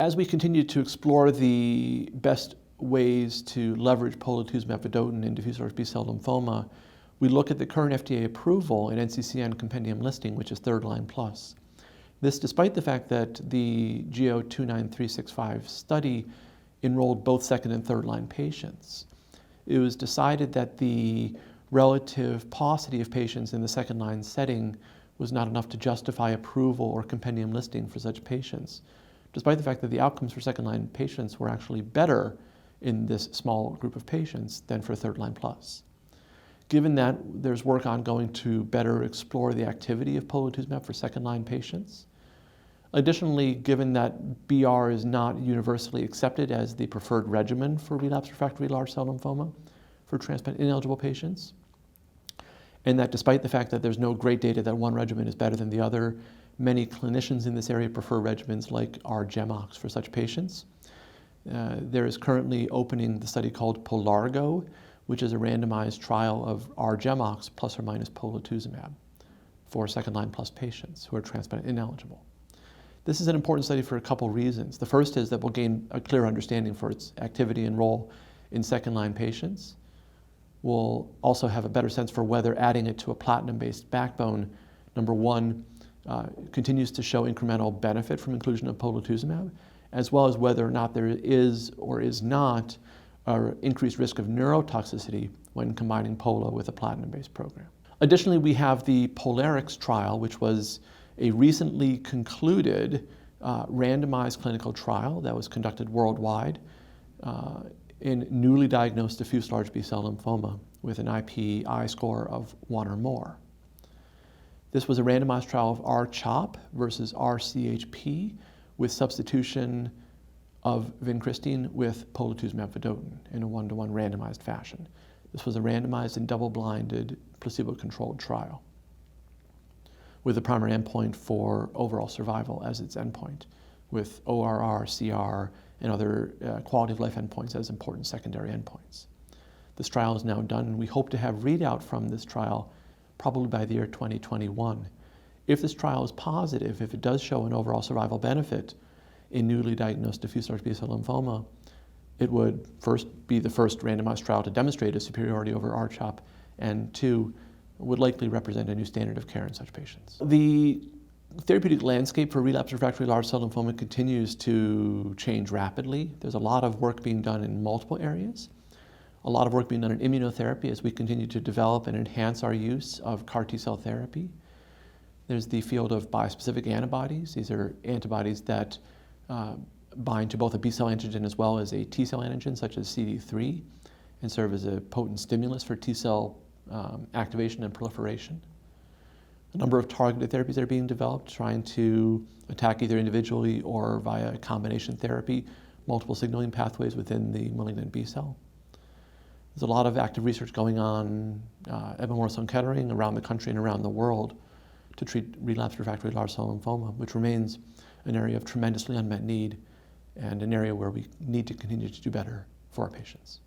As we continue to explore the best ways to leverage polatuzumab vedotin in diffuse large B-cell lymphoma, we look at the current FDA approval and NCCN compendium listing, which is third line plus. This despite the fact that the GO29365 study enrolled both second and third line patients. It was decided that the relative paucity of patients in the second line setting was not enough to justify approval or compendium listing for such patients, despite the fact that the outcomes for second line patients were actually better in this small group of patients than for third line plus. Given that there's work ongoing to better explore the activity of polatuzumab for second line patients, additionally, given that BR is not universally accepted as the preferred regimen for relapsed refractory large cell lymphoma for transplant ineligible patients, and that despite the fact that there's no great data that one regimen is better than the other, many clinicians in this area prefer regimens like R-GemOx for such patients. There is currently opening the study called POLARGO, which is a randomized trial of R-GemOx plus or minus polatuzumab for second-line plus patients who are transplant ineligible. This is an important study for a couple reasons. The first is that we'll gain a clear understanding for its activity and role in second-line patients. We'll also have a better sense for whether adding it to a platinum-based backbone, number one, continues to show incremental benefit from inclusion of polatuzumab, as well as whether or not there is or is not an increased risk of neurotoxicity when combining POLA with a platinum-based program. Additionally, we have the POLARIX trial, which was a recently concluded randomized clinical trial that was conducted worldwide in newly diagnosed diffuse large B-cell lymphoma with an IPI score of 1 or more. This was a randomized trial of R-CHOP versus R-CHP with substitution of vincristine with polatuzumab vedotin in a 1-to-1 randomized fashion. This was a randomized and double-blinded placebo-controlled trial with the primary endpoint for overall survival as its endpoint, with ORR, CR, and other quality of life endpoints as important secondary endpoints. This trial is now done, and we hope to have readout from this trial probably by the year 2021. If this trial is positive, if it does show an overall survival benefit in newly diagnosed diffuse large B-cell lymphoma, it would first be the first randomized trial to demonstrate a superiority over R-CHOP, and two, would likely represent a new standard of care in such patients. The therapeutic landscape for relapsed refractory large cell lymphoma continues to change rapidly. There's a lot of work being done in multiple areas. A lot of work being done in immunotherapy as we continue to develop and enhance our use of CAR T-cell therapy. There's the field of bispecific antibodies. These are antibodies that bind to both a B-cell antigen as well as a T-cell antigen, such as CD3, and serve as a potent stimulus for T-cell activation and proliferation. A number of targeted therapies are being developed, trying to attack either individually or via combination therapy, multiple signaling pathways within the malignant B-cell. There's a lot of active research going on at Memorial Sloan Kettering around the country and around the world to treat relapsed refractory large cell lymphoma, which remains an area of tremendously unmet need and an area where we need to continue to do better for our patients.